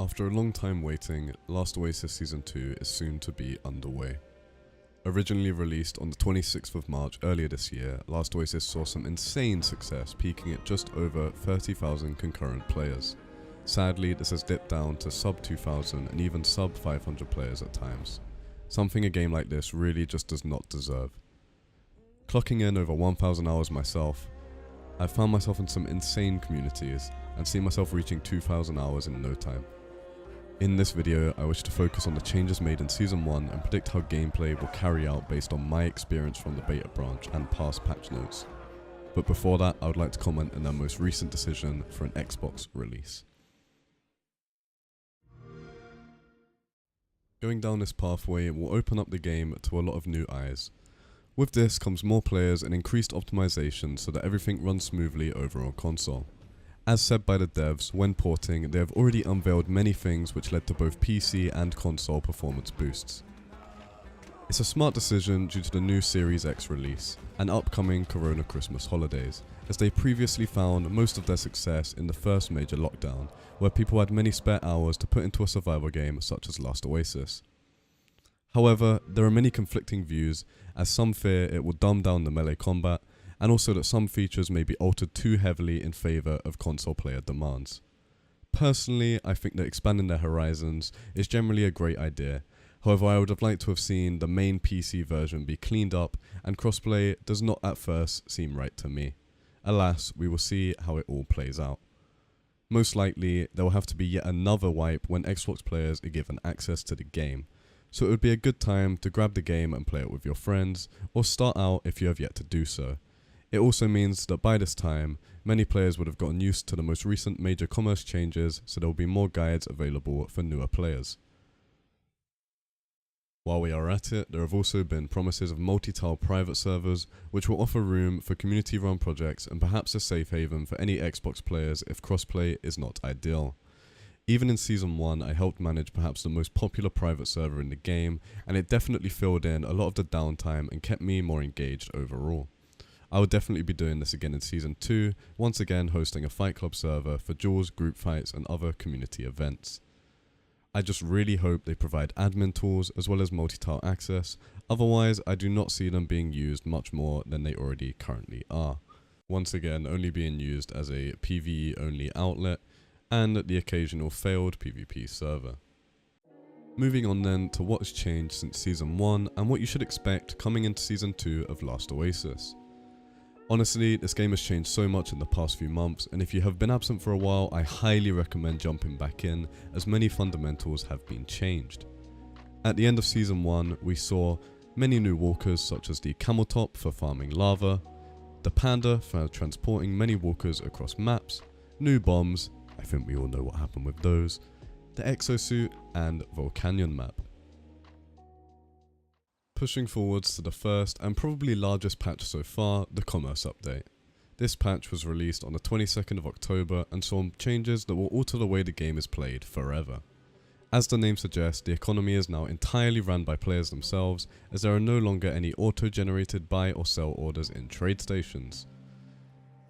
After a long time waiting, Last Oasis Season 2 is soon to be underway. Originally released on the 26th of March earlier this year, Last Oasis saw some insane success, peaking at just over 30,000 concurrent players. Sadly, this has dipped down to sub 2,000 and even sub 500 players at times. Something a game like this really just does not deserve. Clocking in over 1,000 hours myself, I've found myself in some insane communities and see myself reaching 2,000 hours in no time. In this video, I wish to focus on the changes made in Season 1 and predict how gameplay will carry out based on my experience from the beta branch and past patch notes. But before that, I would like to comment on their most recent decision for an Xbox release. Going down this pathway will open up the game to a lot of new eyes. With this comes more players and increased optimization so that everything runs smoothly over on console. As said by the devs, when porting, they have already unveiled many things which led to both PC and console performance boosts. It's a smart decision due to the new Series X release and upcoming Corona Christmas holidays, as they previously found most of their success in the first major lockdown, where people had many spare hours to put into a survival game such as Last Oasis. However, there are many conflicting views, as some fear it will dumb down the melee combat, and also that some features may be altered too heavily in favour of console player demands. Personally, I think that expanding their horizons is generally a great idea. However, I would have liked to have seen the main PC version be cleaned up, and crossplay does not at first seem right to me. Alas, we will see how it all plays out. Most likely, there will have to be yet another wipe when Xbox players are given access to the game, so it would be a good time to grab the game and play it with your friends, or start out if you have yet to do so. It also means that by this time, many players would have gotten used to the most recent major commerce changes, so there will be more guides available for newer players. While we are at it, there have also been promises of multi-tile private servers, which will offer room for community-run projects and perhaps a safe haven for any Xbox players if crossplay is not ideal. Even in Season 1, I helped manage perhaps the most popular private server in the game, and it definitely filled in a lot of the downtime and kept me more engaged overall. I will definitely be doing this again in Season 2, once again hosting a Fight Club server for duels, group fights and other community events. I just really hope they provide admin tools as well as multi-tile access, otherwise I do not see them being used much more than they already currently are. Once again only being used as a PvE only outlet and the occasional failed PvP server. Moving on then to what has changed since Season 1 and what you should expect coming into Season 2 of Last Oasis. Honestly, this game has changed so much in the past few months, and if you have been absent for a while, I highly recommend jumping back in, as many fundamentals have been changed. At the end of Season 1, we saw many new walkers such as the camel top for farming lava, the panda for transporting many walkers across maps, new bombs, I think we all know what happened with those, the exosuit and Volcanion map. Pushing forwards to the first and probably largest patch so far, the commerce update. This patch was released on the 22nd of October and saw changes that will alter the way the game is played forever. As the name suggests, the economy is now entirely run by players themselves, as there are no longer any auto-generated buy or sell orders in trade stations.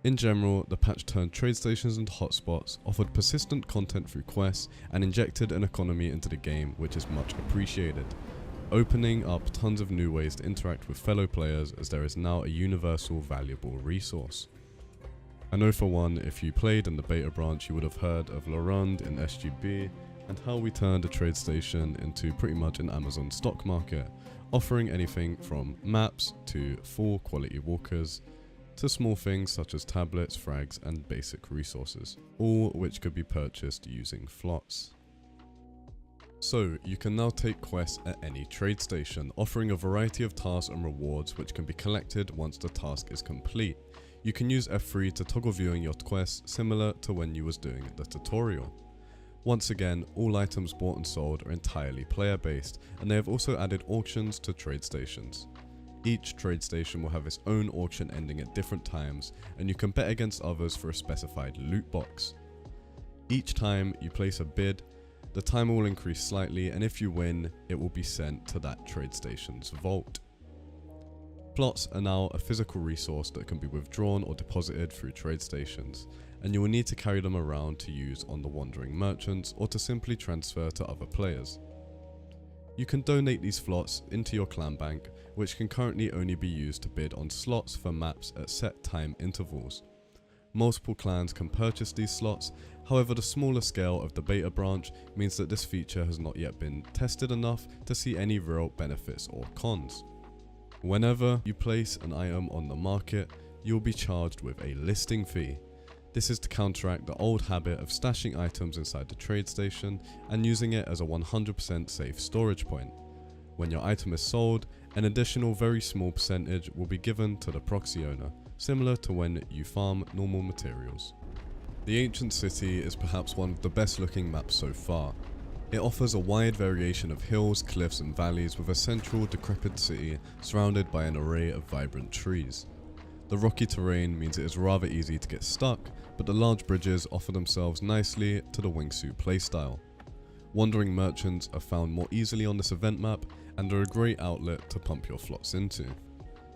In general, the patch turned trade stations into hotspots, offered persistent content through quests, and injected an economy into the game, which is much appreciated, opening up tons of new ways to interact with fellow players, as there is now a universal valuable resource. I know for one, if you played in the beta branch, you would have heard of Laurent in SGB and how we turned a trade station into pretty much an Amazon stock market, offering anything from maps to full quality walkers to small things such as tablets, frags and basic resources, all which could be purchased using flots. So, you can now take quests at any trade station, offering a variety of tasks and rewards which can be collected once the task is complete. You can use F3 to toggle viewing your quests, similar to when you was doing the tutorial. Once again, all items bought and sold are entirely player based, and they have also added auctions to trade stations. Each trade station will have its own auction ending at different times, and you can bet against others for a specified loot box. Each time you place a bid, the timer will increase slightly, and if you win, it will be sent to that trade station's vault. Plots are now a physical resource that can be withdrawn or deposited through trade stations, and you will need to carry them around to use on the wandering merchants or to simply transfer to other players. You can donate these slots into your clan bank, which can currently only be used to bid on slots for maps at set time intervals. Multiple clans can purchase these slots, however the smaller scale of the beta branch means that this feature has not yet been tested enough to see any real benefits or cons. Whenever you place an item on the market, you will be charged with a listing fee. This is to counteract the old habit of stashing items inside the trade station and using it as a 100% safe storage point. When your item is sold, an additional very small percentage will be given to the proxy owner, similar to when you farm normal materials. The Ancient City is perhaps one of the best looking maps so far. It offers a wide variation of hills, cliffs and valleys with a central decrepit city surrounded by an array of vibrant trees. The rocky terrain means it is rather easy to get stuck, but the large bridges offer themselves nicely to the wingsuit playstyle. Wandering merchants are found more easily on this event map and are a great outlet to pump your slots into.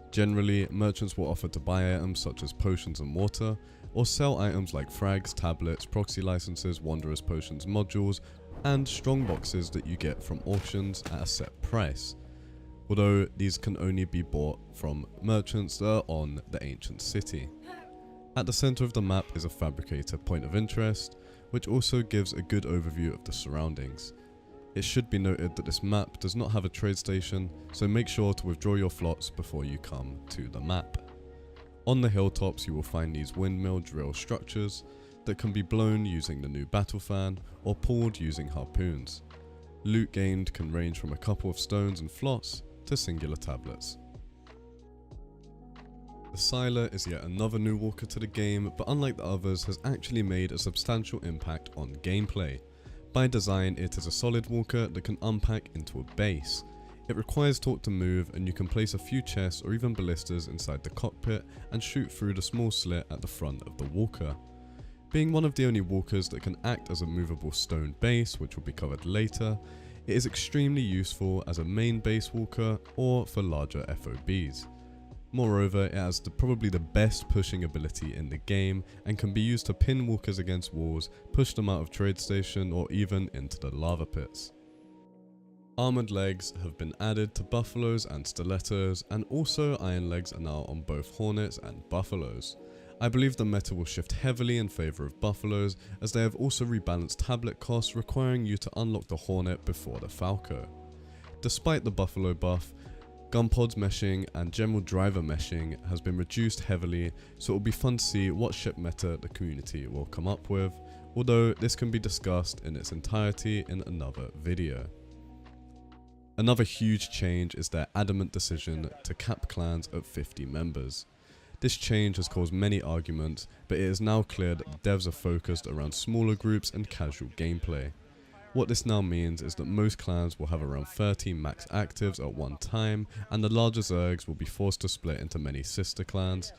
Generally, merchants will offer to buy items such as potions and water, or sell items like frags, tablets, proxy licenses, wanderers potions modules, and strong boxes that you get from auctions at a set price, although these can only be bought from merchants that are on the Ancient City. At the center of the map is a fabricator point of interest, which also gives a good overview of the surroundings. It should be noted that this map does not have a trade station, so make sure to withdraw your slots before you come to the map. On the hilltops you will find these windmill drill structures that can be blown using the new battle fan or pulled using harpoons. Loot gained can range from a couple of stones and flots to singular tablets. The Siler is yet another new walker to the game, but unlike the others has actually made a substantial impact on gameplay. By design, it is a solid walker that can unpack into a base. It requires torque to move, and you can place a few chests or even ballistas inside the cockpit and shoot through the small slit at the front of the walker. Being one of the only walkers that can act as a movable stone base, which will be covered later, it is extremely useful as a main base walker or for larger FOBs. Moreover, it has probably the best pushing ability in the game and can be used to pin walkers against walls, push them out of trade station or even into the lava pits. Armoured legs have been added to buffaloes and stilettos, and also iron legs are now on both hornets and buffaloes. I believe the meta will shift heavily in favour of buffaloes, as they have also rebalanced tablet costs, requiring you to unlock the hornet before the falco. Despite the buffalo buff, gun pods meshing and general driver meshing has been reduced heavily, so it will be fun to see what ship meta the community will come up with, although this can be discussed in its entirety in another video. Another huge change is their adamant decision to cap clans at 50 members. This change has caused many arguments, but it is now clear that the devs are focused around smaller groups and casual gameplay. What this now means is that most clans will have around 30 max actives at one time, and the larger zergs will be forced to split into many sister clans,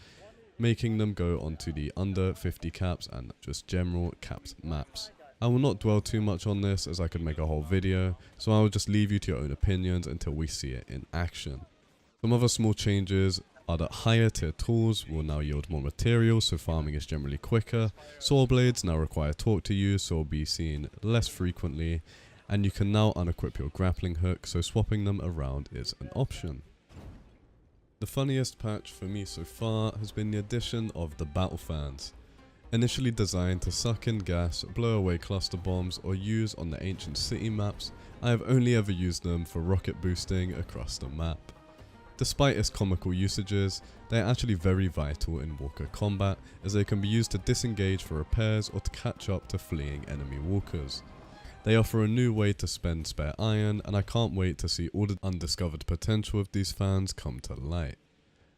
making them go onto the under 50 caps and just general capped maps. I will not dwell too much on this, as I could make a whole video, so I will just leave you to your own opinions until we see it in action. Some other small changes are that higher tier tools will now yield more materials, so farming is generally quicker. Saw blades now require torque to use, so will be seen less frequently, and you can now unequip your grappling hook, so swapping them around is an option. The funniest patch for me so far has been the addition of the battle fans. Initially designed to suck in gas, blow away cluster bombs, or use on the Ancient City maps, I have only ever used them for rocket boosting across the map. Despite its comical usages, they are actually very vital in walker combat, as they can be used to disengage for repairs or to catch up to fleeing enemy walkers. They offer a new way to spend spare iron, and I can't wait to see all the undiscovered potential of these fans come to light.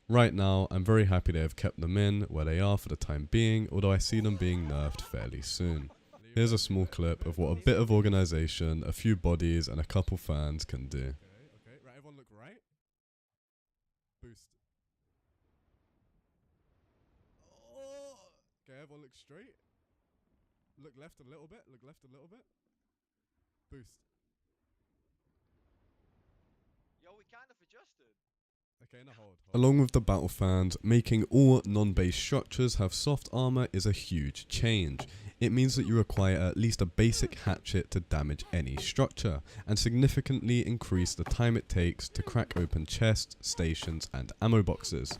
Right now, I'm very happy they have kept them in where they are for the time being, although I see them being nerfed fairly soon. Here's a small clip of what a bit of organisation, a few bodies and a couple fans can do. Okay, right, everyone look right. Boost. Oh! Okay, everyone look straight. Look left a little bit, look left a little bit. Boost. Yo, we kind of adjusted. Okay, now hold. Along with the battle fans, making all non-base structures have soft armor is a huge change. It means that you require at least a basic hatchet to damage any structure, and significantly increase the time it takes to crack open chests, stations, and ammo boxes.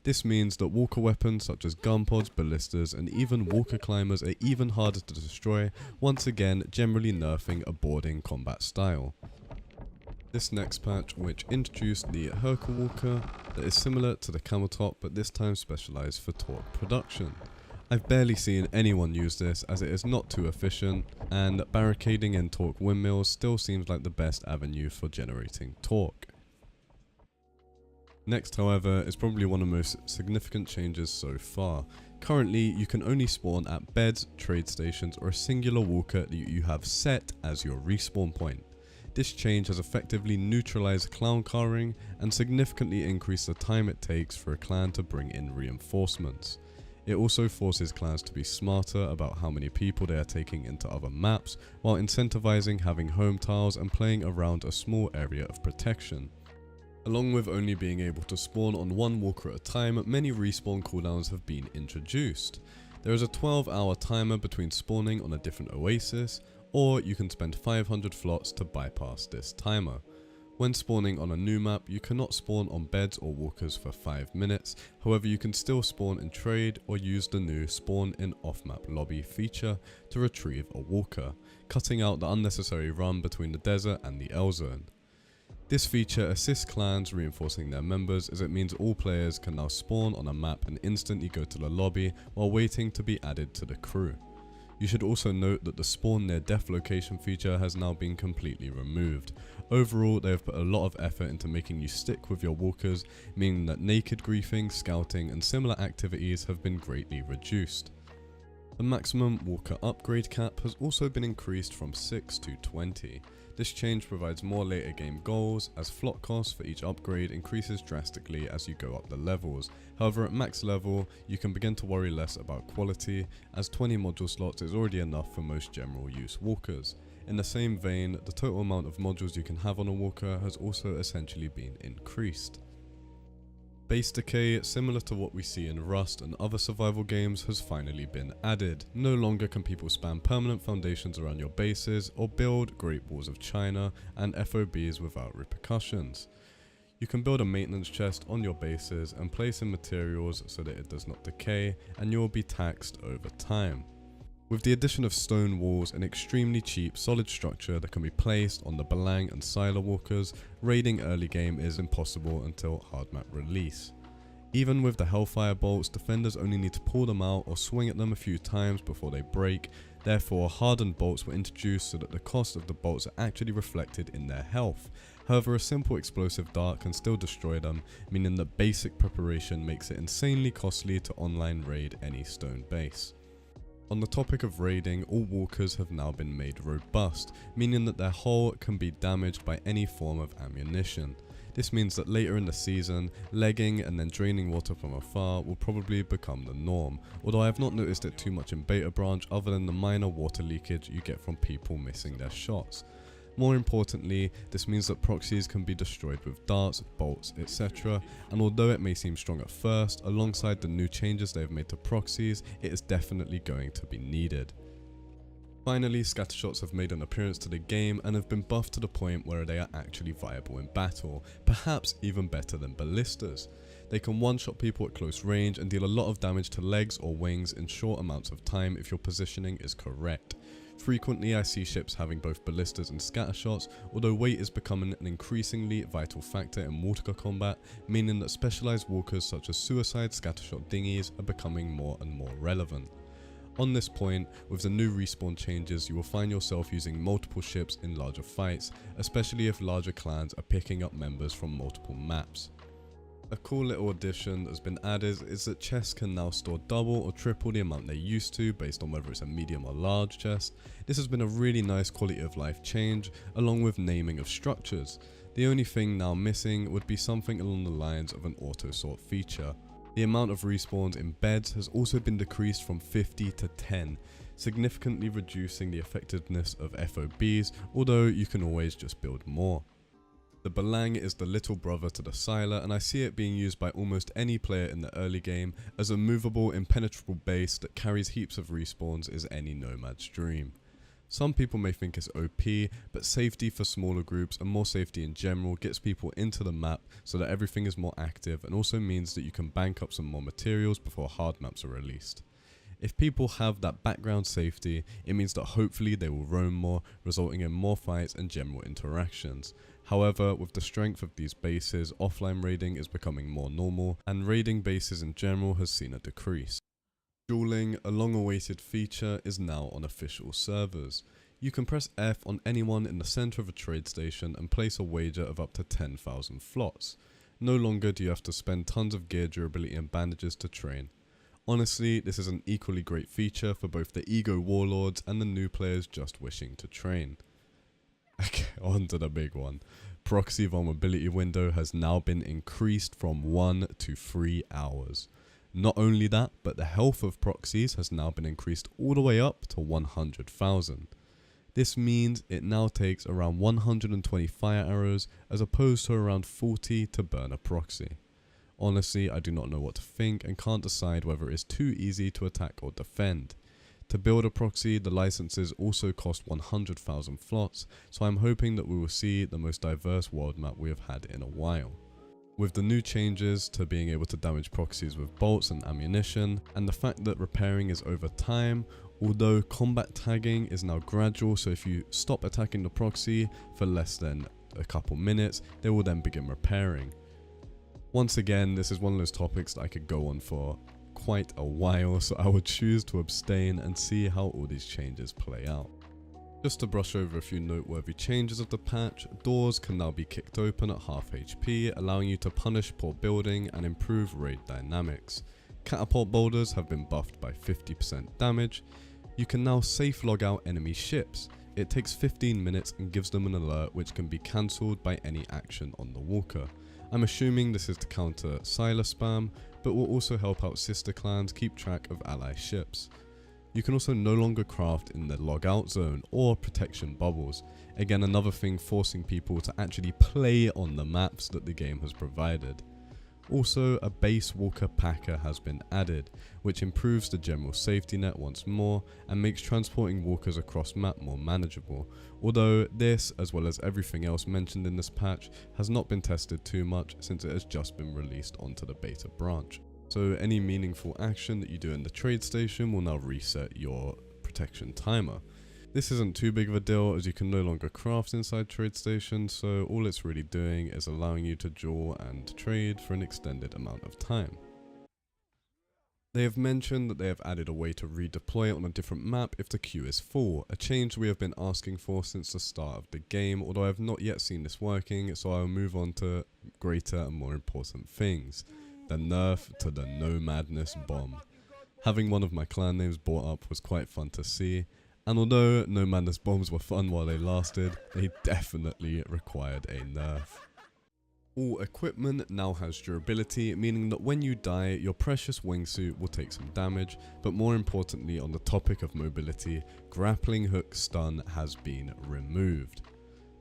This means that walker weapons such as gun pods, ballistas, and even walker climbers are even harder to destroy, once again generally nerfing a boarding combat style. This next patch, which introduced the Hercule Walker, that is similar to the Camel Top but this time specialised for torque production. I've barely seen anyone use this as it is not too efficient, and barricading in torque windmills still seems like the best avenue for generating torque. Next, however, is probably one of the most significant changes so far. Currently, you can only spawn at beds, trade stations, or a singular walker that you have set as your respawn point. This change has effectively neutralized clown carring and significantly increased the time it takes for a clan to bring in reinforcements. It also forces clans to be smarter about how many people they are taking into other maps, while incentivizing having home tiles and playing around a small area of protection. Along with only being able to spawn on one walker at a time, many respawn cooldowns have been introduced. There is a 12-hour timer between spawning on a different Oasis, or you can spend 500 flots to bypass this timer. When spawning on a new map, you cannot spawn on beds or walkers for 5 minutes, however you can still spawn in trade or use the new spawn in off-map lobby feature to retrieve a walker, cutting out the unnecessary run between the desert and the L zone. This feature assists clans reinforcing their members as it means all players can now spawn on a map and instantly go to the lobby while waiting to be added to the crew. You should also note that the spawn near death location feature has now been completely removed. Overall, they have put a lot of effort into making you stick with your walkers, meaning that naked griefing, scouting, and similar activities have been greatly reduced. The maximum walker upgrade cap has also been increased from 6 to 20. This change provides more later game goals, as flot costs for each upgrade increases drastically as you go up the levels. However, at max level, you can begin to worry less about quality, as 20 module slots is already enough for most general use walkers. In the same vein, the total amount of modules you can have on a walker has also essentially been increased. Base decay, similar to what we see in Rust and other survival games, has finally been added. No longer can people spam permanent foundations around your bases or build Great Walls of China and FOBs without repercussions. You can build a maintenance chest on your bases and place in materials so that it does not decay, and you will be taxed over time. With the addition of stone walls, an extremely cheap solid structure that can be placed on the Balang and Sylar walkers, raiding early game is impossible until hard map release. Even with the Hellfire bolts, defenders only need to pull them out or swing at them a few times before they break. Therefore, hardened bolts were introduced so that the cost of the bolts are actually reflected in their health. However, a simple explosive dart can still destroy them, meaning that basic preparation makes it insanely costly to online raid any stone base. On the topic of raiding, all walkers have now been made robust, meaning that their hull can be damaged by any form of ammunition. This means that later in the season, legging and then draining water from afar will probably become the norm, although I have not noticed it too much in Beta Branch other than the minor water leakage you get from people missing their shots. More importantly, this means that proxies can be destroyed with darts, bolts, etc, and although it may seem strong at first, alongside the new changes they have made to proxies, it is definitely going to be needed. Finally, scattershots have made an appearance to the game and have been buffed to the point where they are actually viable in battle, perhaps even better than ballistas. They can one-shot people at close range and deal a lot of damage to legs or wings in short amounts of time if your positioning is correct. Frequently I see ships having both ballistas and scattershots, although weight is becoming an increasingly vital factor in water combat, meaning that specialized walkers such as suicide scattershot dinghies are becoming more and more relevant. On this point, with the new respawn changes, you will find yourself using multiple ships in larger fights, especially if larger clans are picking up members from multiple maps. A cool little addition that's been added is that chests can now store double or triple the amount they used to based on whether it's a medium or large chest. This has been a really nice quality of life change, along with naming of structures. The only thing now missing would be something along the lines of an auto sort feature. The amount of respawns in beds has also been decreased from 50 to 10, significantly reducing the effectiveness of FOBs, although you can always just build more. The Balang is the little brother to the Sylar, and I see it being used by almost any player in the early game as a movable, impenetrable base that carries heaps of respawns is any nomad's dream. Some people may think it's OP, but safety for smaller groups and more safety in general gets people into the map so that everything is more active, and also means that you can bank up some more materials before hard maps are released. If people have that background safety, it means that hopefully they will roam more, resulting in more fights and general interactions. However, with the strength of these bases, offline raiding is becoming more normal, and raiding bases in general has seen a decrease. Dueling, a long-awaited feature, is now on official servers. You can press F on anyone in the center of a trade station and place a wager of up to 10,000 flots. No longer do you have to spend tons of gear, durability and bandages to train. Honestly, this is an equally great feature for both the ego warlords and the new players just wishing to train. Okay, on to the big one. Proxy vulnerability window has now been increased from 1 to 3 hours. Not only that, but the health of proxies has now been increased all the way up to 100,000. This means it now takes around 120 fire arrows as opposed to around 40 to burn a proxy. Honestly, I do not know what to think and can't decide whether it is too easy to attack or defend. To build a proxy, the licenses also cost 100,000 flots, so I'm hoping that we will see the most diverse world map we have had in a while. With the new changes to being able to damage proxies with bolts and ammunition, and the fact that repairing is over time, although combat tagging is now gradual, so if you stop attacking the proxy for less than a couple minutes, they will then begin repairing. Once again, this is one of those topics that I could go on for quite a while, so I would choose to abstain and see how all these changes play out. Just to brush over a few noteworthy changes of the patch, doors can now be kicked open at half HP, allowing you to punish poor building and improve raid dynamics. Catapult boulders have been buffed by 50% damage. You can now safe log out enemy ships. It takes 15 minutes and gives them an alert which can be cancelled by any action on the walker. I'm assuming this is to counter Sylar spam, but will also help out sister clans keep track of ally ships. You can also no longer craft in the logout zone or protection bubbles. Again, another thing forcing people to actually play on the maps that the game has provided. Also, a base walker packer has been added, which improves the general safety net once more and makes transporting walkers across map more manageable, although this, as well as everything else mentioned in this patch, has not been tested too much since it has just been released onto the beta branch. So any meaningful action that you do in the trade station will now reset your protection timer. This isn't too big of a deal as you can no longer craft inside trade stations, so all it's really doing is allowing you to duel and trade for an extended amount of time. They have mentioned that they have added a way to redeploy it on a different map if the queue is full, a change we have been asking for since the start of the game, although I have not yet seen this working, so I will move on to greater and more important things. The nerf to the No Madness bomb. Having one of my clan names brought up was quite fun to see, and although No Madness bombs were fun while they lasted, they definitely required a nerf. All equipment now has durability, meaning that when you die, your precious wingsuit will take some damage, but more importantly on the topic of mobility, grappling hook stun has been removed.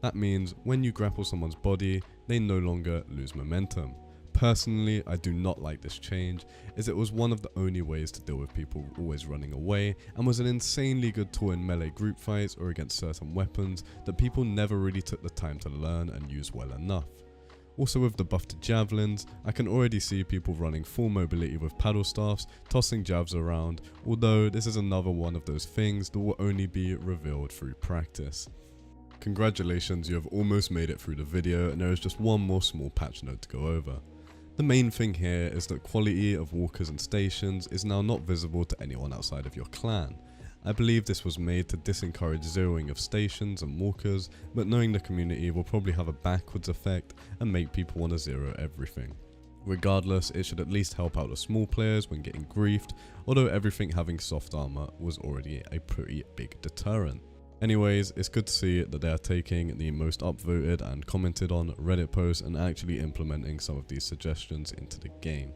That means when you grapple someone's body, they no longer lose momentum. Personally, I do not like this change, as it was one of the only ways to deal with people always running away, and was an insanely good tool in melee group fights or against certain weapons that people never really took the time to learn and use well enough. Also with the buff to javelins, I can already see people running full mobility with paddle staffs, tossing jabs around, although this is another one of those things that will only be revealed through practice. Congratulations, you have almost made it through the video, and there is just one more small patch note to go over. The main thing here is that quality of walkers and stations is now not visible to anyone outside of your clan. I believe this was made to disencourage zeroing of stations and walkers, but knowing the community will probably have a backwards effect and make people want to zero everything. Regardless, it should at least help out the small players when getting griefed, although everything having soft armor was already a pretty big deterrent. Anyways, it's good to see that they are taking the most upvoted and commented on Reddit posts and actually implementing some of these suggestions into the game.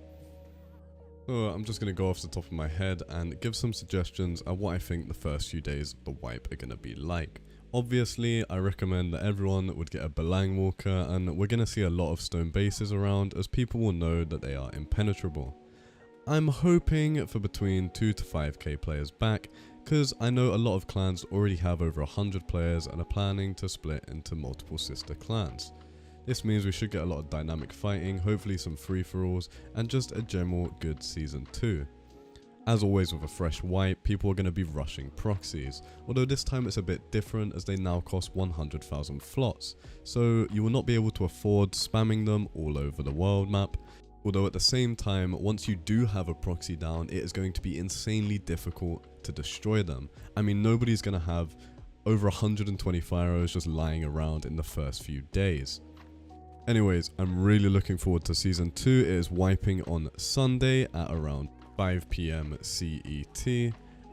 So I'm just going to go off the top of my head and give some suggestions on what I think the first few days of the wipe are going to be like. Obviously, I recommend that everyone would get a Belang Walker, and we're going to see a lot of stone bases around as people will know that they are impenetrable. I'm hoping for between 2 to 5k players back, because I know a lot of clans already have over 100 players and are planning to split into multiple sister clans. This means we should get a lot of dynamic fighting, hopefully some free-for-alls, and just a general good season 2. As always with a fresh wipe, people are going to be rushing proxies, although this time it's a bit different as they now cost 100,000 flots, so you will not be able to afford spamming them all over the world map. Although at the same time, once you do have a proxy down, it is going to be insanely difficult to destroy them. I mean, nobody's going to have over 120 Phyros just lying around in the first few days. Anyways, I'm really looking forward to Season 2. It is wiping on Sunday at around 5 PM CET,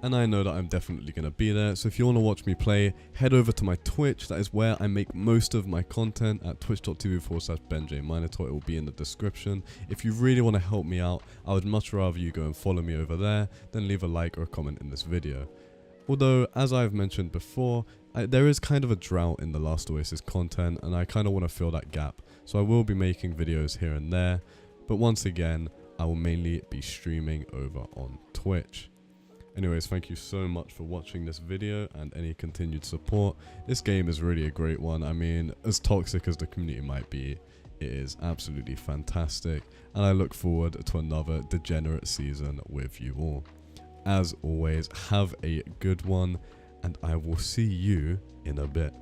and I know that I'm definitely going to be there, so if you want to watch me play, head over to my Twitch. That is where I make most of my content, at twitch.tv/BenJMinotaur. It will be in the description. If you really want to help me out, I would much rather you go and follow me over there than leave a like or a comment in this video. Although, as I've mentioned before, there is kind of a drought in the Last Oasis content, and I kind of want to fill that gap, so I will be making videos here and there, but once again, I will mainly be streaming over on Twitch. Anyways, thank you so much for watching this video and any continued support. This game is really a great one. I mean, as toxic as the community might be, it is absolutely fantastic, and I look forward to another degenerate season with you all. As always, have a good one, and I will see you in a bit.